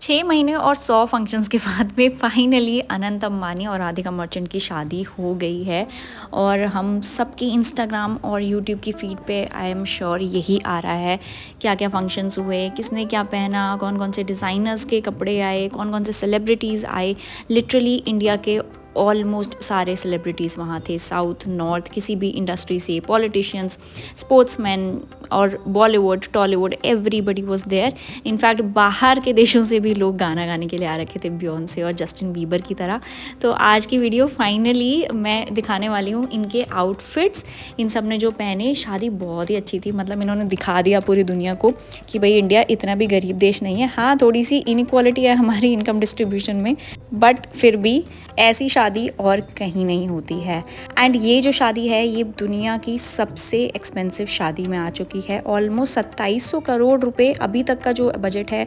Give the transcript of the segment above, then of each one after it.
6 महीने और 100 फंक्शंस के बाद में फाइनली अनंत अंबानी और राधिका मर्चेंट की शादी हो गई है और हम सबकी इंस्टाग्राम और यूट्यूब की फीड पे आई एम श्योर यही आ रहा है क्या क्या फंक्शंस हुए, किसने क्या पहना, कौन कौन से डिज़ाइनर्स के कपड़े आए, कौन कौन से सेलिब्रिटीज़ आए। लिटरली इंडिया के ऑलमोस्ट सारे सेलिब्रिटीज़ वहाँ थे, साउथ नॉर्थ किसी भी इंडस्ट्री से, पॉलिटिशियंस, स्पोर्ट्समैन और Bollywood Tollywood everybody was there. In fact बाहर के देशों से भी लोग गाना गाने के लिए आ रखे थे, बियॉन्से और जस्टिन बीबर की तरह। तो आज की वीडियो फाइनली मैं दिखाने वाली हूँ इनके आउटफिट्स। इन सब ने जो पहने, शादी बहुत ही अच्छी थी। मतलब इन्होंने दिखा दिया पूरी दुनिया को कि भाई इंडिया इतना भी गरीब देश नहीं है। हाँ, थोड़ी सी इनइक्वालिटी है हमारी इनकम डिस्ट्रीब्यूशन में, बट फिर भी ऐसी शादी और कहीं नहीं होती है। एंड ये जो शादी है ये दुनिया की सबसे एक्सपेंसिव शादी में आ चुकी है। ऑलमोस्ट 2700 करोड़ रुपए अभी तक का जो बजट है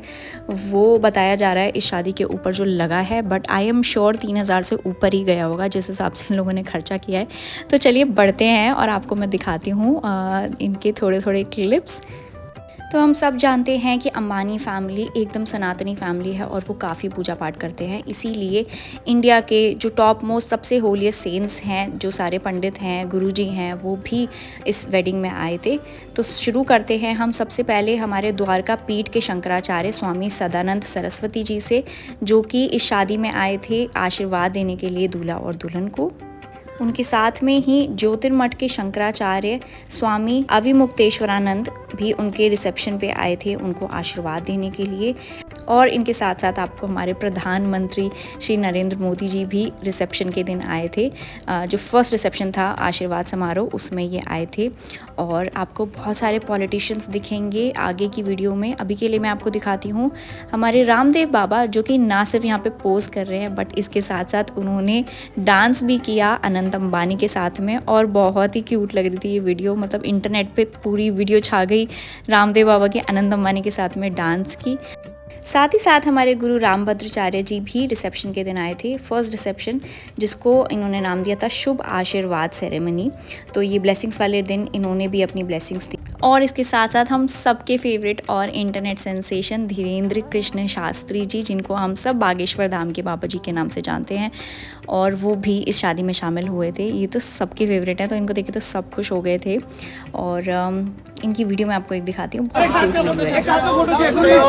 वो बताया जा रहा है इस शादी के ऊपर जो लगा है, बट आई एम श्योर 3000 से ऊपर ही गया होगा जिस हिसाब से इन लोगों ने खर्चा किया है। तो चलिए बढ़ते हैं और आपको मैं दिखाती हूँ इनके थोड़े थोड़े क्लिप्स। तो हम सब जानते हैं कि अंबानी फैमिली एकदम सनातनी फैमिली है और वो काफ़ी पूजा पाठ करते हैं। इसीलिए इंडिया के जो टॉप मोस्ट सबसे होलीस्ट सेंट्स हैं, जो सारे पंडित हैं, गुरुजी हैं, वो भी इस वेडिंग में आए थे। तो शुरू करते हैं हम सबसे पहले हमारे द्वारका पीठ के शंकराचार्य स्वामी सदानंद सरस्वती जी से, जो कि इस शादी में आए थे आशीर्वाद देने के लिए दूल्हा और दुल्हन को। उनके साथ में ही ज्योतिर्मठ के शंकराचार्य स्वामी अविमुक्तेश्वरानंद भी उनके रिसेप्शन पे आए थे उनको आशीर्वाद देने के लिए। और इनके साथ साथ आपको हमारे प्रधानमंत्री श्री नरेंद्र मोदी जी भी रिसेप्शन के दिन आए थे। जो फर्स्ट रिसेप्शन था आशीर्वाद समारोह, उसमें ये आए थे। और आपको बहुत सारे पॉलिटिशियंस दिखेंगे आगे की वीडियो में। अभी के लिए मैं आपको दिखाती हूँ हमारे रामदेव बाबा, जो कि ना सिर्फ यहाँ पे पोज कर रहे हैं बट इसके साथ साथ उन्होंने डांस भी किया अनंत अंबानी के साथ में, और बहुत ही क्यूट लग रही थी ये वीडियो। मतलब इंटरनेट पे पूरी वीडियो छा गई रामदेव बाबा के अनंत अंबानी के साथ में डांस की। साथ ही साथ हमारे गुरु रामभद्राचार्य जी भी रिसेप्शन के दिन आए थे, फर्स्ट रिसेप्शन, जिसको इन्होंने नाम दिया था शुभ आशीर्वाद सेरेमनी। तो ये ब्लेसिंग्स वाले दिन इन्होंने भी अपनी ब्लेसिंग्स दी। और इसके साथ साथ हम सबके फेवरेट और इंटरनेट सेंसेशन धीरेन्द्र कृष्ण शास्त्री जी, जिनको हम सब बागेश्वर धाम के बाबा जी के नाम से जानते हैं, और वो भी इस शादी में शामिल हुए थे। ये तो सबके फेवरेट हैं, तो इनको देख के तो सब खुश हो गए थे। और इनकी वीडियो मैं आपको एक दिखाती हूँ, बहुत क्यूट वीडियो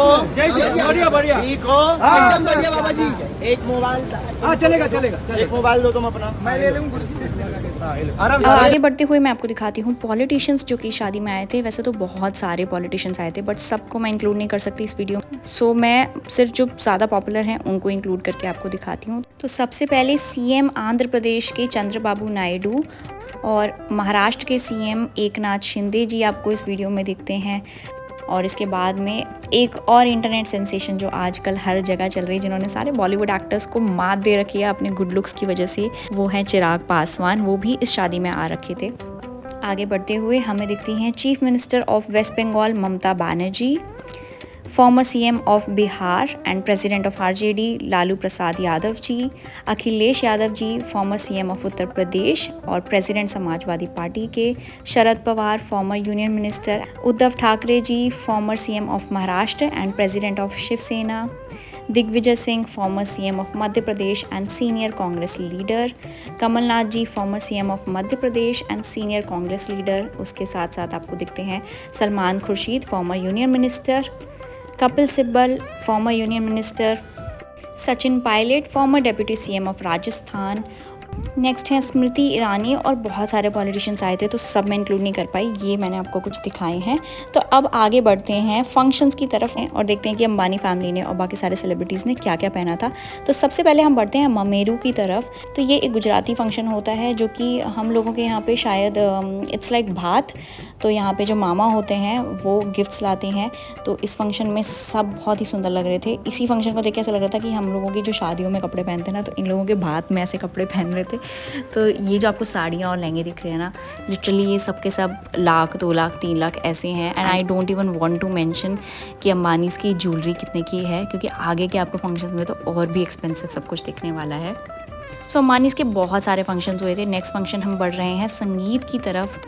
है। बढ़िया बढ़िया ठीक हो, एकदम बढ़िया बाबा जी। एक मोबाइल, हाँ चलेगा चलेगा, एक मोबाइल दो तुम अपना, मैं ले लूँ। आगे बढ़ते हुए मैं आपको दिखाती हूँ पॉलिटिशियंस जो कि शादी में आए थे। वैसे तो बहुत सारे पॉलिटिशियंस आए थे बट सबको मैं इंक्लूड नहीं कर सकती इस वीडियो में, सो मैं सिर्फ जो ज़्यादा पॉपुलर हैं उनको इंक्लूड करके आपको दिखाती हूँ। तो सबसे पहले सीएम आंध्र प्रदेश के चंद्रबाबू नायडू और महाराष्ट्र के सीएम एकनाथ शिंदे जी आपको इस वीडियो में दिखते हैं। और इसके बाद में एक और इंटरनेट सेंसेशन जो आजकल हर जगह चल रही है, जिन्होंने सारे बॉलीवुड एक्टर्स को मात दे रखी है अपने गुड लुक्स की वजह से, वो हैं चिराग पासवान। वो भी इस शादी में आ रखे थे। आगे बढ़ते हुए हमें दिखती हैं chief minister of West Bengal Mamata Banerjee, former CM of Bihar and president of RJD Lalu Prasad Yadav ji, Akhilesh Yadav ji former CM of Uttar Pradesh और प्रेसिडेंट समाजवादी पार्टी के, Sharad Pawar former union minister, Uddhav Thackeray ji former CM of Maharashtra and president of Shivsena, Digvijaya Singh former CM of Madhya Pradesh and senior Congress leader, Kamalnath ji former CM of Madhya Pradesh and senior Congress leader. उसके साथ साथ आपको दिखते हैं Salman Khurshid farmer union minister, Kapil Sibal farmer union minister, Sachin Pilot farmer deputy CM of Rajasthan. Next है स्मृति ईरानी, और बहुत सारे पॉलिटिशियंस आए थे तो सब मैं इंक्लूड नहीं कर पाई, ये मैंने आपको कुछ दिखाए हैं। तो अब आगे बढ़ते हैं फंक्शंस की तरफ हैं और देखते हैं कि अंबानी फैमिली ने और बाकी सारे सेलिब्रिटीज़ ने क्या क्या पहना था। तो सबसे पहले हम बढ़ते हैं ममेरू की तरफ। तो ये एक गुजराती फंक्शन होता है जो कि हम लोगों के यहाँ पे शायद इट्स लाइक भात। तो यहाँ पे जो मामा होते हैं वो गिफ्ट्स लाते हैं। तो इस फंक्शन में सब बहुत ही सुंदर लग रहे थे। इसी फंक्शन को देख के ऐसा लग रहा था कि हम लोगों की जो शादियों में कपड़े पहनते हैं ना, तो इन लोगों के भात में ऐसे कपड़े पहन रहे थे। तो ये जो आपको साड़ियाँ और लहंगे दिख रहे हैं ना, लिटरली ये सब के सब लाख 2 लाख 3 लाख ऐसे हैं। And I don't even want to mention कि अंबानीज़ की ज्वेलरी कितने की है, क्योंकि आगे के आपको फंक्शन में तो और भी एक्सपेंसिव सब कुछ दिखने वाला है। सो अंबानीज़ के बहुत सारे फंक्शंस हुए थे। नेक्स्ट फंक्शन हम बढ़ रहे हैं संगीत की तरफ।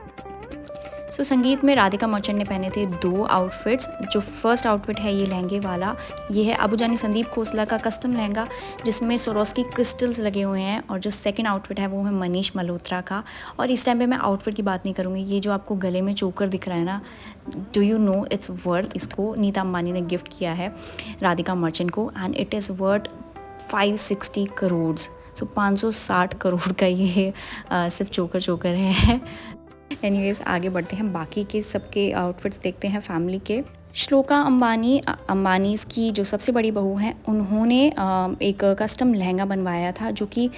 सो संगीत में राधिका मर्चेंट ने पहने थे 2 आउटफिट्स। जो फर्स्ट आउटफिट है ये लहंगे वाला, ये है अबू जानी संदीप खोसला का कस्टम लहंगा जिसमें सोरोस्की क्रिस्टल्स लगे हुए हैं। और जो सेकंड आउटफिट है वो है मनीष मल्होत्रा का। और इस टाइम पे मैं आउटफिट की बात नहीं करूँगी, ये जो आपको गले में चोकर दिख रहा है ना, do you know it's worth, इसको नीता अंबानी ने गिफ्ट किया है राधिका मर्चेंट को and it is worth 560 crore. So 560 crore का ये सिर्फ चोकर है। एनीवेज आगे बढ़ते हैं, बाकी के सबके आउटफिट्स देखते हैं फैमिली के। श्लोका अंबानीज़ की जो सबसे बड़ी बहू हैं, उन्होंने एक कस्टम लहंगा बनवाया था जो कि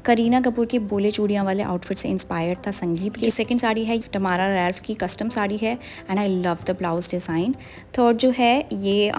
करीना कपूर की बोले चूड़ियाँ वाले आउटफिट से इंस्पायर्ड था संगीत की। सेकंड साड़ी है टमारा रैल्फ की कस्टम साड़ी है and I love the blouse design. Third जो है ये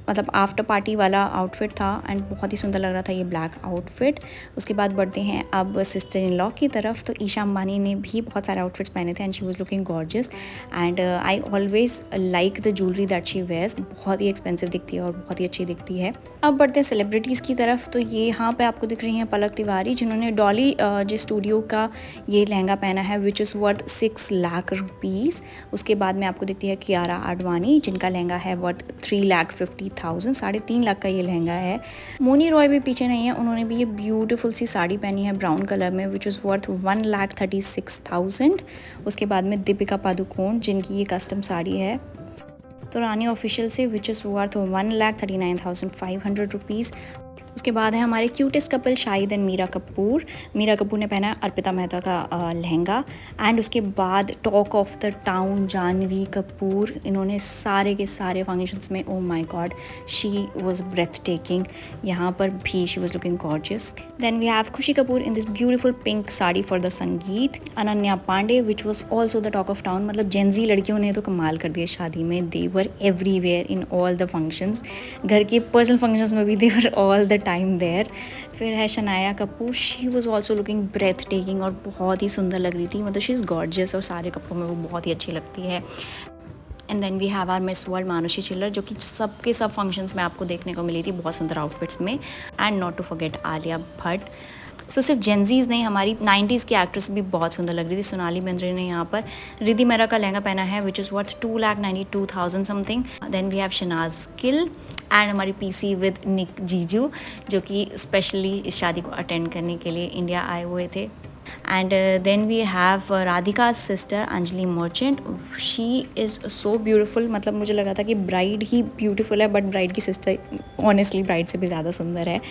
मतलब आफ्टर पार्टी वाला आउटफिट था एंड बहुत ही सुंदर लग रहा था ये ब्लैक आउटफिट। उसके बाद बढ़ते हैं अब सिस्टर इन लॉ की तरफ। तो ईशा अंबानी ने भी बहुत सारे आउटफिट्स पहने थे and she was looking gorgeous and I always like the jewellery that she wears. बहुत ही एक्सपेंसिव दिखती है और बहुत ही अच्छी दिखती है। अब बढ़ते हैं सेलिब्रिटीज़ की तरफ। तो ये यहाँ पे आपको दिख रही हैं पलक तिवारी, जिन्होंने डॉली जी स्टूडियो का ये लहंगा पहना है which is worth 6 lakh rupees. उसके बाद में आपको दिखती है कियारा आडवाणी, जिनका लहंगा है वर्थ 3,50,000, 3.5 लाख का ये लहंगा है। मोनी रॉय भी पीछे नहीं है, उन्होंने भी ये ब्यूटीफुल सी साड़ी पहनी है ब्राउन कलर में विच इज़ वर्थ 1,36,000। उसके बाद में दीपिका पादुकोण, जिनकी ये कस्टम साड़ी है तो रानी ऑफिशियल से विच इज़ वर्थ 1,39,500 रुपीज़। उसके बाद है हमारे cutest couple Shahid and Mira Kapoor. Mira Kapoor ने पहना है अर्पिता मेहता का लहंगा एंड उसके बाद talk of the town Janhvi Kapoor, इन्होंने सारे के सारे फंक्शंस में oh my god she was breathtaking, यहाँ पर भी she was looking gorgeous. Then we have Khushi Kapoor in this beautiful pink sari for the sangeet. Ananya Panday which was also the talk of town, मतलब Gen Z लड़कियों ने तो कमाल कर दिया शादी में, they were everywhere in all the functions, घर के पर्सनल फंक्शंस में भी they were all the time there. फिर है Shanaya Kapoor, she was also looking breathtaking और बहुत ही सुंदर लग रही थी, मतलब शी इज़ गॉर्जियस और सारे कपड़ों में वो बहुत ही अच्छी लगती है। And then we have our miss world Manushi Chhillar, जो कि सबके सब फंक्शंस में आपको देखने को मिली थी बहुत सुंदर आउटफिट्स में। And not to forget Alia Bhatt. So सिर्फ जेंजीज़ नहीं, हमारी 90s की एक्ट्रेस भी बहुत सुंदर लग रही थी। सोनाली बेंद्रे ने यहाँ पर रिद्धि मेहरा का लहंगा पहना है which is worth 2,92,000 something. Then we have Shehnaaz Gill and हमारी पीसी विद निक जीजू, जो कि स्पेशली इस शादी को अटेंड करने के लिए इंडिया आए हुए थे। And then we have Radhika sister Anjali Merchant, she is so beautiful, मतलब मुझे लगा था कि ब्राइड ही ब्यूटीफुल है बट ब्राइड की सिस्टर ऑनेस्टली ब्राइड से भी ज़्यादा सुंदर है।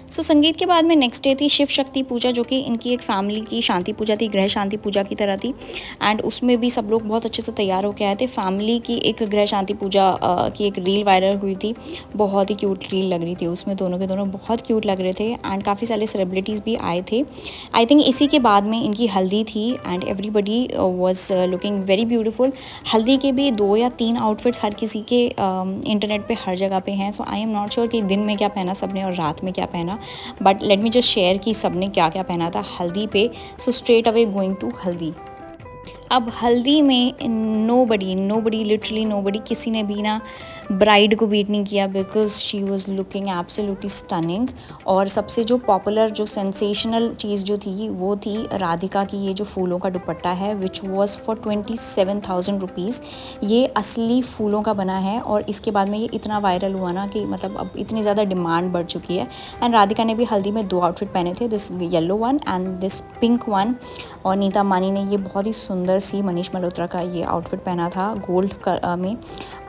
सो संगीत के बाद में नेक्स्ट डे थी शिव शक्ति पूजा, जो कि इनकी एक फैमिली की शांति पूजा थी, गृह शांति पूजा की तरह थी एंड उसमें भी सब लोग बहुत अच्छे से तैयार होकर आए थे। फैमिली की एक गृह शांति पूजा की एक रील वायरल हुई थी, बहुत ही क्यूट रील लग रही थी, उसमें दोनों के दोनों बहुत क्यूट लग रहे थे एंड काफ़ी सारे सेलिब्रिटीज़ भी आए थे। आई थिंक इसी के बाद में इनकी हल्दी थी and everybody was looking very beautiful. हल्दी के भी 2 या 3 आउटफिट्स हर किसी के इंटरनेट पे हर जगह पे हैं। सो आई एम नॉट श्योर कि दिन में क्या पहना सबने और रात में क्या पहना, but let me just share कि सबने क्या क्या पहना था हल्दी पे। So straight away going to haldi. अब हल्दी में नोबडी लिटरली नोबडी, किसी ने भी ना ब्राइड को बीट नहीं किया because she was looking absolutely stunning. और सबसे जो पॉपुलर जो सेंसेशनल चीज़ जो थी वो थी राधिका की ये जो फूलों का दुपट्टा है विच वॉज फॉर 27,000 रुपीज़। ये असली फूलों का बना है और इसके बाद में ये इतना वायरल हुआ ना कि मतलब अब इतनी ज़्यादा डिमांड बढ़ चुकी है। एंड राधिका ने भी हल्दी में 2 आउटफिट पहने थे, this yellow one and this pink one. और नीता अंबानी ने ये बहुत ही सुंदर सी मनीष मल्होत्रा का ये आउटफिट पहना था गोल्ड में।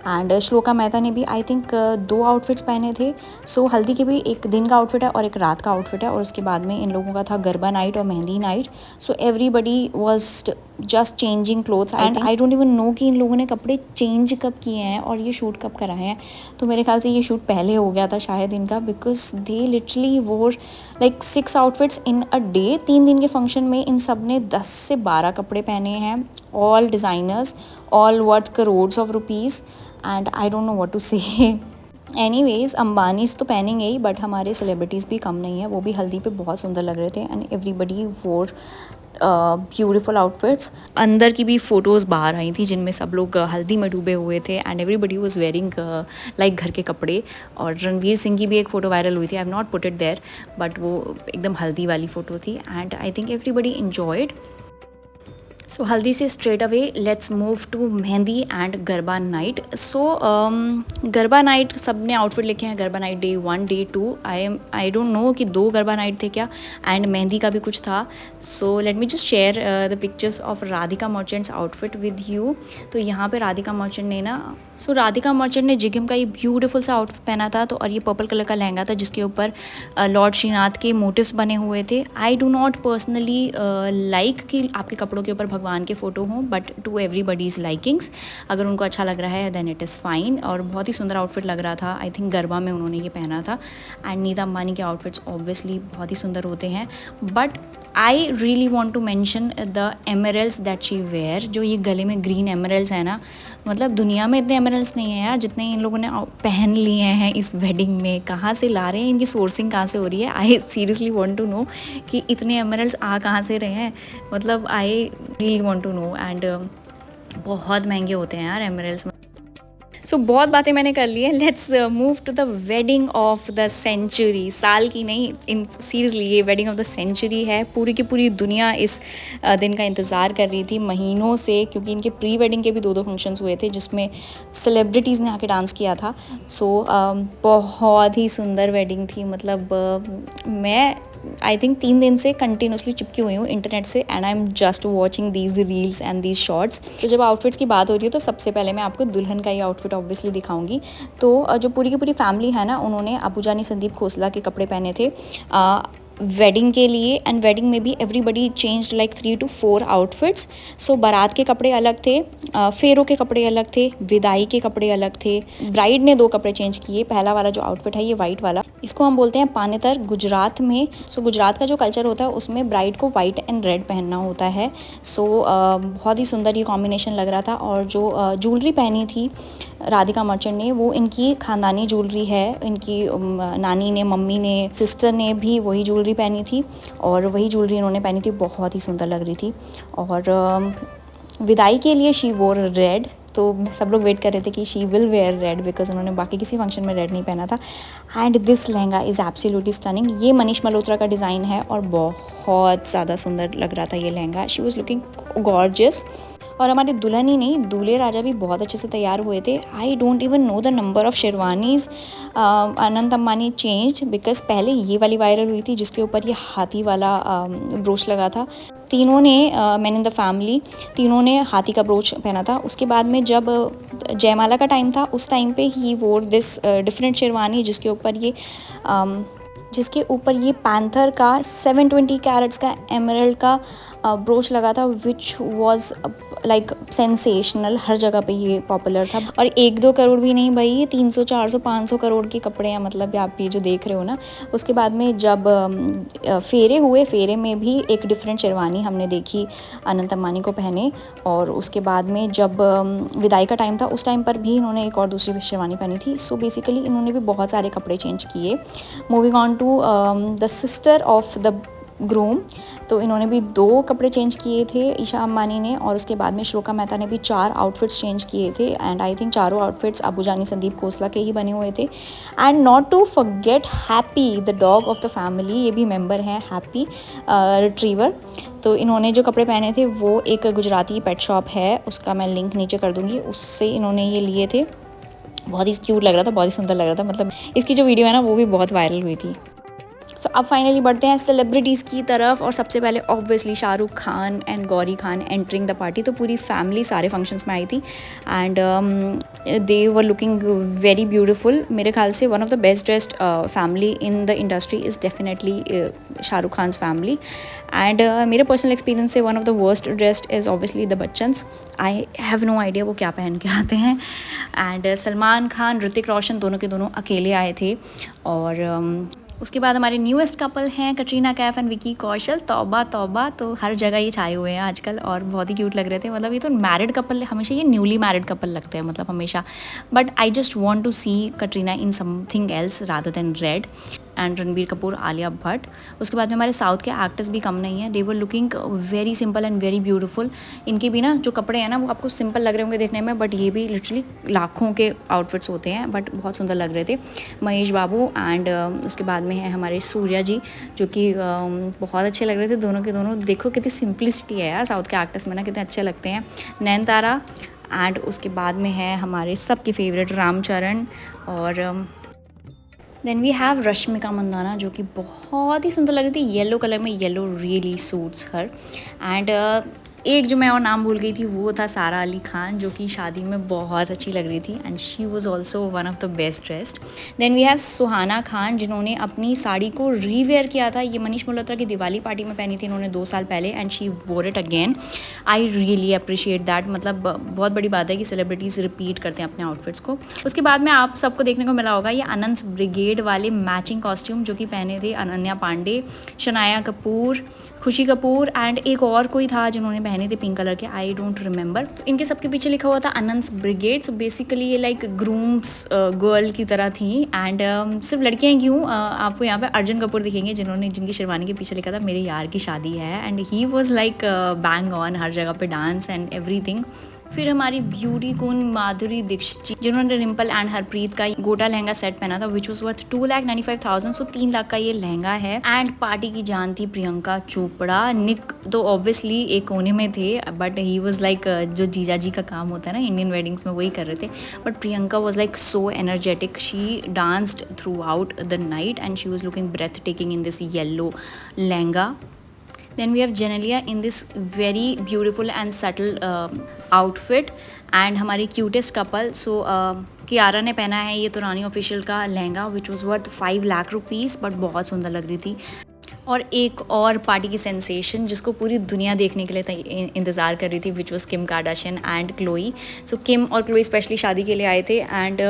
एंड श्लोका मेहता ने भी आई थिंक 2 आउटफिट्स पहने थे। सो हल्दी के भी एक दिन का आउटफिट है और एक रात का आउटफिट है और उसके बाद में इन लोगों का था गरबा नाइट और mehndi night. So everybody was just changing clothes and I don't even no कि इन लोगों ने कपड़े चेंज कब किए हैं और ये शूट कब कराए हैं। तो मेरे ख्याल से ये शूट पहले हो गया था शायद इनका, बिकॉज दे लिटरली वोर like 6 outfits in a day. 3 दिन के फंक्शन में इन सब ने 10 से 12 कपड़े पहने हैं, all designers, all worth crores of rupees and I don't know what to say. Anyways Ambanis तो पहनेंगे ही बट हमारे सेलिब्रिटीज़ भी कम नहीं है, वो भी हल्दी पे बहुत सुंदर लग रहे थे एंड एवरीबडी वोर ब्यूटीफुल आउटफिट्स। अंदर की भी फ़ोटोज़ बाहर आई थी जिनमें सब लोग हल्दी में डूबे हुए थे and everybody was wearing like घर के कपड़े। और रणवीर सिंह की भी एक फ़ोटो वायरल हुई थी, I have not put it there but वो एकदम हल्दी वाली फ़ोटो थी and I think everybody enjoyed. So haldi से straight away let's move to mehndi and garba night. So garba night सब ने आउटफिट लिखे हैं, garba night day 1 day 2। I don't know कि 2 गरबा नाइट थे क्या, एंड मेहंदी का भी कुछ था। So let me just share the pictures of Radhika merchants outfit with you. तो यहाँ पे राधिका मर्चेंट ने ना, राधिका मर्चेंट ने जिगिम का ये ब्यूटीफुल सा आउटफिट पहना था, तो और ये पर्पल कलर का लहंगा था जिसके ऊपर लॉर्ड श्रीनाथ के मोटिव्स बने हुए थे। I do not personally like कि आपके कपड़ों के ऊपर भगवान के फ़ोटो हों, बट टू एवरीबडीज़ लाइकिंग्स। अगर उनको अच्छा लग रहा है देन इट इज़ फाइन। और बहुत ही सुंदर आउटफिट लग रहा था, आई थिंक गरबा में उन्होंने ये पहना था। एंड नीता अंबानी के आउटफिट्स ऑब्वियसली बहुत ही सुंदर होते हैं, but I really want to mention the emeralds that she wear. जो ये गले में ग्रीन एमरल्स है ना, मतलब दुनिया में इतने एमरल्स नहीं है यार जितने इन लोगों ने पहन लिए हैं इस वेडिंग में। कहाँ से ला रहे हैं, इनकी सोर्सिंग कहाँ से हो रही है? I seriously want to know कि इतने एमरल्स आ कहाँ से रहे हैं, मतलब I really want to know. And बहुत महंगे होते हैं यार एमरल्स। सो बहुत बातें मैंने कर ली है, let's move to the wedding of the century. साल की नहीं, इन सीरियसली ये वेडिंग ऑफ द सेंचुरी है। पूरी की पूरी दुनिया इस दिन का इंतज़ार कर रही थी महीनों से, क्योंकि इनके प्री वेडिंग के भी 2 फंक्शंस हुए थे जिसमें सेलिब्रिटीज़ ने आके डांस किया था। सो बहुत ही सुंदर वेडिंग थी। मतलब मैं आई थिंक 3 दिन से कंटिन्यूसली चिपकी हुई हूँ इंटरनेट से, and I am just watching these reels and these shorts. तो जब आउटफिट्स की बात हो रही है तो सबसे पहले मैं आपको दुल्हन का ही आउटफिट ऑब्वियसली दिखाऊंगी। तो जो पूरी की पूरी फैमिली है ना, उन्होंने अबूजानी संदीप खोसला के कपड़े पहने थे वेडिंग के लिए। एंड वेडिंग में भी everybody changed like 3 to 4 outfits. So baraat के कपड़े अलग थे, फेरों के कपड़े अलग थे, विदाई के कपड़े अलग थे। ब्राइड ने 2 कपड़े चेंज किए। पहला वाला जो आउटफिट है ये वाइट वाला, इसको हम बोलते हैं पानेतर गुजरात में। सो गुजरात का जो कल्चर होता है उसमें ब्राइड को वाइट एंड रेड पहनना होता है। सो बहुत ही सुंदर ये कॉम्बिनेशन लग रहा था। और जो ज्वेलरी पहनी थी राधिका मर्चेंट ने, वो इनकी खानदानी ज्वेलरी है। इनकी नानी ने, मम्मी ने, सिस्टर ने भी वही ज्वेलरी पहनी थी, और वही ज्वेलरी इन्होंने पहनी थी, बहुत ही सुंदर लग रही थी। और विदाई के लिए शी वोर रेड, तो सब लोग वेट कर रहे थे कि she will where red, because उन्होंने बाकी किसी फंक्शन में रेड नहीं पहना था। And this lehenga is absolutely stunning. ये मनीष मल्होत्रा का डिज़ाइन है और बहुत ज़्यादा सुंदर लग रहा था ये lehenga. She was looking gorgeous. और हमारे दुल्हन ही नहीं, दूल्हे राजा भी बहुत अच्छे से तैयार हुए थे। I don't even know the number of sherwanis Anant Ambani changed, because पहले ये वाली वायरल हुई थी जिसके ऊपर ये हाथी वाला ब्रोच लगा था। तीनों ने मैन इन द फैमिली, तीनों ने हाथी का ब्रोच पहना था। उसके बाद में जब जयमाला का टाइम था, उस टाइम पे ही वोर दिस डिफरेंट शेरवानी जिसके ऊपर ये पैंथर का 720 कैरेट्स का एमरल्ड का ब्रोच लगा था, विच वॉज लाइक सेंसेशनल। हर जगह पे ये पॉपुलर था। और 1-2 करोड़ भी नहीं भाई, ये 300, 400, 500 करोड़ के कपड़े हैं। मतलब आप ये जो देख रहे हो ना। उसके बाद में जब फेरे हुए, फेरे में भी एक डिफरेंट शेरवानी हमने देखी अनंत अंबानी को पहने। और उसके बाद में जब विदाई का टाइम था, उस टाइम पर भी इन्होंने एक और दूसरी शेरवानी पहनी थी। सो बेसिकली इन्होंने भी बहुत सारे कपड़े चेंज किए। Moving on to the sister of the groom, तो इन्होंने भी 2 कपड़े चेंज किए थे, ईशा अंबानी ने। और उसके बाद में श्लोका मेहता ने भी 4 आउटफिट्स चेंज किए थे। एंड आई थिंक चारों आउटफिट्स अबूजानी संदीप खोसला के ही बने हुए थे। And not to forget happy, the dog of the family, ये भी मेंबर हैं हैप्पी रिट्रीवर। तो इन्होंने जो कपड़े पहने थे वो एक गुजराती पेट शॉप है, उसका मैं लिंक नीचे कर दूँगी, उससे इन्होंने ये लिए थे। बहुत ही क्यूट लग रहा था, बहुत ही सुंदर लग रहा था। मतलब इसकी जो वीडियो है ना वो भी बहुत वायरल हुई थी। सो अब फाइनली बढ़ते हैं सेलिब्रिटीज़ की तरफ। और सबसे पहले obviously Shahrukh Khan and Gauri Khan entering the party. तो पूरी फैमिली सारे फंक्शंस में आई थी and they were looking very beautiful. मेरे ख्याल से one of the best dressed family in the industry is definitely Shahrukh Khan's family. And मेरे पर्सनल एक्सपीरियंस से one of the worst dressed is obviously the Bachchans. I have no idea वो क्या पहन के आते हैं। एंड सलमान खान, ऋतिक रोशन दोनों के दोनों अकेले आए थे। और उसके बाद हमारे न्यूएस्ट कपल हैं कटरीना कैफ एंड विकी कौशल। तौबा तौबा, तो हर जगह ये छाए हुए हैं आजकल और बहुत ही क्यूट लग रहे थे। मतलब ये तो मैरिड कपल, हमेशा ये न्यूली मैरिड कपल लगते हैं, मतलब हमेशा। But I just want to see Katrina in something else rather than red. And Ranbir Kapoor, Alia Bhatt. उसके बाद में हमारे साउथ के एक्टर्स भी कम नहीं हैं, they were looking very simple and very beautiful. इनके भी ना जो कपड़े हैं ना वो आपको सिंपल लग रहे होंगे देखने में, बट ये भी लिटरली लाखों के आउटफिट्स होते हैं, बट बहुत सुंदर लग रहे थे। महेश बाबू एंड उसके बाद में है हमारे सूर्या जी, जो कि बहुत अच्छे लग रहे थे दोनों के दोनों। देखो कितनी सिंपलिसिटी है यार साउथ के एक्टर्स में ना, कितने अच्छे लगते हैं। नयनतारा एंड उसके बाद में है हमारे सबके फेवरेट रामचरण, और then we have Rashmika Mandanna, जो कि बहुत ही सुंदर लग रही थी येलो कलर में। Yellow really suits her. And एक जो मैं और नाम भूल गई थी वो था सारा अली खान, जो कि शादी में बहुत अच्छी लग रही थी and she was also one of the best dressed. Then we have Suhana Khan, जिन्होंने अपनी साड़ी को रीवेयर किया था। ये मनीष मल्होत्रा की दिवाली पार्टी में पहनी थी इन्होंने 2 साल पहले, एंड शी वोर it again. I really appreciate that. मतलब बहुत बड़ी बात है कि सेलिब्रिटीज़ रिपीट करते हैं अपने आउटफिट्स को। उसके बाद में आप सबको देखने को मिला होगा ये अनंत ब्रिगेड वाले मैचिंग कॉस्ट्यूम, जो कि पहने थे अनन्या पांडे, शनाया कपूर, खुशी कपूर एंड एक और कोई था जिन्होंने पहने थे पिंक कलर के, आई डोंट रिमेंबर। तो इनके सबके पीछे लिखा हुआ था अनंत ब्रिगेड। सो बेसिकली ये लाइक ग्रूम्स गर्ल की तरह थी। एंड सिर्फ लड़कियां क्यों, आपको यहाँ पे अर्जुन कपूर दिखेंगे जिनकी शेरवानी के पीछे लिखा था मेरे यार की शादी है, and he was like bang on, हर जगह पे डांस एंड एवरीथिंग। फिर हमारी ब्यूटी क्वीन माधुरी दीक्षित, जिन्होंने रिम्पल एंड हरप्रीत का गोटा लहंगा सेट पहना था, विच वॉज वर्थ 2,95,000। सो 3 लाख का ये लहंगा है। एंड पार्टी की जान थी प्रियंका चोपड़ा। निक तो ऑब्वियसली एक कोने में थे, बट ही वॉज लाइक जो जीजा जी का काम होता है ना इंडियन वेडिंग्स में, वही कर रहे थे। But Priyanka was like so energetic, she danced throughout the night and she was looking breathtaking in this yellow lehenga. Then we have Genelia in this very beautiful and subtle outfit and हमारी cutest couple. सो कियारा ने पहना है ये तो रानी official का lehenga, which was worth 5 lakh rupees, but बहुत सुंदर लग रही थी। और एक और पार्टी की सेंसेशन जिसको पूरी दुनिया देखने के लिए इंतज़ार कर रही थी, which was Kim Kardashian and Khloe. So Kim और क्लोई स्पेशली शादी के लिए आए थे एंड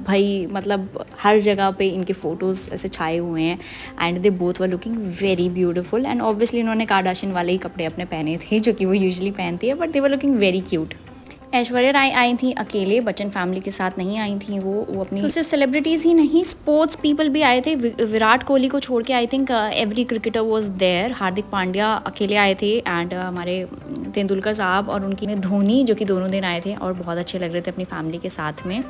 भाई मतलब हर जगह पे इनके फ़ोटोज़ ऐसे छाए हुए हैं and they both were looking very beautiful. And obviously इन्होंने कार्दाशियन वाले ही कपड़े अपने पहने थे जो कि वो यूजुअली पहनती है, but they were looking very cute. Aishwarya Rai आई थी अकेले, बच्चन फैमिली के साथ नहीं आई थी वो अपनी। तो सिर्फ सेलिब्रिटीज़ ही नहीं, स्पोर्ट्स पीपल भी आए थे। विराट कोहली को छोड़ के I think every cricketer was there. Hardik Pandya अकेले आए थे एंड हमारे तेंदुलकर साहब और उनकी धोनी, जो कि दोनों दिन आए थे और बहुत अच्छे लग रहे थे अपनी फैमिली के साथ में।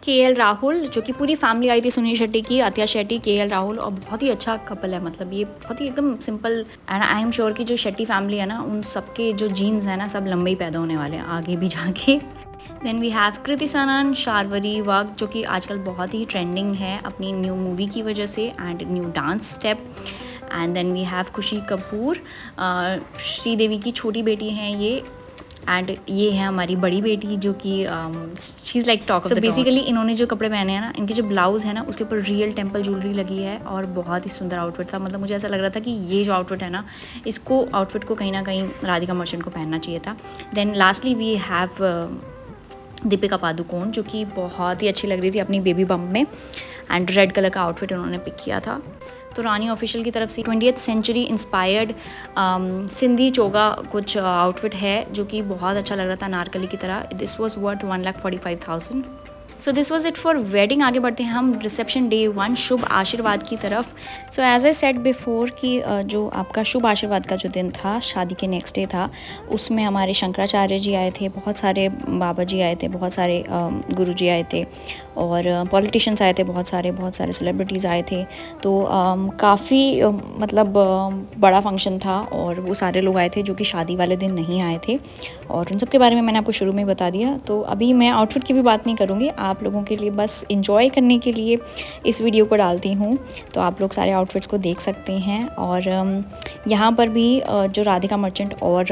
KL राहुल, जो कि पूरी फैमिली आई थी, सुनील शेट्टी की, अत्या शेट्टी, KL राहुल, और बहुत ही अच्छा कपल है। मतलब ये बहुत ही एकदम simple and I am sure कि जो शेट्टी फैमिली है ना उन सबके जो जीन्स है ना सब लंबे ही पैदा होने वाले हैं आगे भी जाके। देन वी हैव कृति सनन, शार्वरी वाग, जो कि आजकल बहुत ही ट्रेंडिंग है अपनी न्यू मूवी की वजह से and new dance step. And then we have Khushi Kapoor, Sridevi की छोटी बेटी हैं ये, एंड ये है हमारी बड़ी बेटी जो कि she is like talk of the talk. Basically इन्होंने जो कपड़े पहने हैं ना, इनके जो ब्लाउज़ है ना उसके ऊपर रियल टेम्पल ज्वेलरी लगी है और बहुत ही सुंदर आउटफिट था। मतलब मुझे ऐसा लग रहा था कि ये जो आउटफिट है ना, इसको आउटफिट को कहीं ना कहीं राधिका मर्चेंट को पहनना चाहिए था। Then lastly we have Deepika Padukone, जो कि बहुत ही अच्छी लग रही थी अपनी बेबी बम्प में एंड रेड कलर का आउटफिट उन्होंने पिक किया था। तो रानी ऑफिशियल की तरफ से 20th सेंचुरी इंस्पायर्ड सिंधी चोगा कुछ आउटफिट है जो कि बहुत अच्छा लग रहा था नारकली की तरह। This was worth 1,45,000। So this was it for wedding. आगे बढ़ते हैं हम रिसेप्शन डे 1 शुभ आशीर्वाद की तरफ। So as I said before कि जो आपका शुभ आशीर्वाद का जो दिन था, शादी के नेक्स्ट डे था, उसमें हमारे शंकराचार्य जी आए थे, बहुत सारे बाबा जी आए थे, बहुत सारे गुरु जी आए थे और पॉलिटिशियंस आए थे, बहुत सारे सेलिब्रिटीज़ आए थे। तो काफ़ी मतलब बड़ा फंक्शन था और वो सारे लोग आए थे जो कि शादी वाले दिन नहीं आए थे और उन सब के बारे में मैंने आपको शुरू में बता दिया। तो अभी मैं आउटफिट की भी बात नहीं करूँगी, आप लोगों के लिए बस इंजॉय करने के लिए इस वीडियो को डालती हूँ। तो आप लोग सारे आउटफिट्स को देख सकते हैं और यहाँ पर भी जो राधिका मर्चेंट और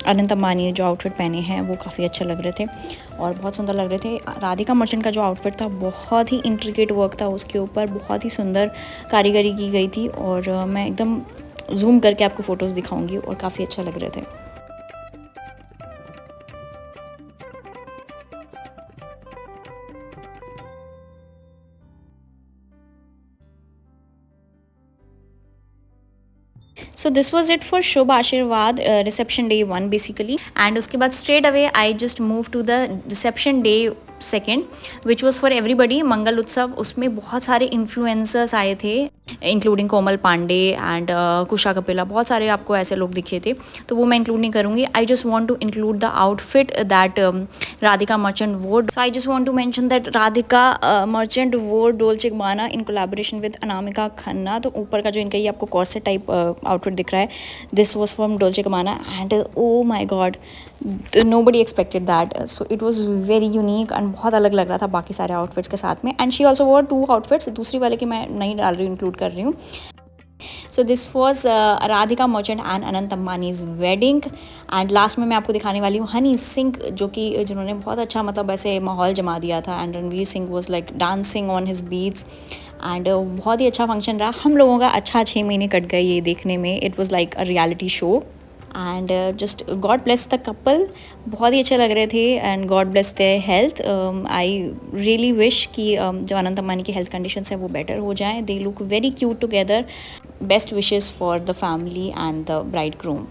अनंत अंबानी ने जो आउटफिट पहने हैं वो काफ़ी अच्छे लग रहे थे और बहुत सुंदर लग रहे थे। राधिका मर्चेंट का जो आउटफिट था बहुत ही इंट्रिकेट वर्क था, उसके ऊपर बहुत ही सुंदर कारीगरी की गई थी और मैं एकदम जूम करके आपको फ़ोटोज़ दिखाऊंगी और काफ़ी अच्छा लग रहे थे। So this was it for Shubh Aashirwad reception day 1 basically. And उसके बाद straight away I just move to the reception day second which was for everybody, Mangal Utsav, उसमें बहुत सारे इन्फ्लुएंसर्स आए थे इंक्लूडिंग कोमल पांडे एंड कुशा कपिला, बहुत सारे आपको ऐसे लोग दिखे थे, तो वो मैं इंक्लूड नहीं करूँगी. I just want to include the outfit that Radhika Merchant wore. So I just want to mention that Radhika Merchant wore Dolce Gabbana in collaboration with Anamika Khanna. तो ऊपर का जो इनका ये आपको कॉर्सेट टाइप आउटफिट दिख रहा है, this was from Dolce Gabbana and oh my god, nobody expected that. So it was very unique and बहुत अलग लग रहा था बाकी सारे आउटफिट्स के साथ में. And she also war 2 outfits, दूसरी वाले की मैं नहीं डाल रही हूँ, इंक्लूड कर रही हूँ. So this was Radhika Merchant and Anant Ambani's wedding. And last में मैं आपको दिखाने वाली हूँ हनी सिंह, जिन्होंने बहुत अच्छा मतलब ऐसे माहौल जमा दिया था. And Ranveer Singh was like dancing on his beats and बहुत ही अच्छा फंक्शन रहा. हम लोगों का अच्छा 6 महीने कट गए ये देखने में. It was like a reality show and just God bless the couple. बहुत ही अच्छे लग रहे थे and God bless their health. I really wish कि जो अनंत अंबानी की हेल्थ कंडीशंस हैं वो बेटर हो जाएं. They look very cute together. Best wishes for the family and the bride groom.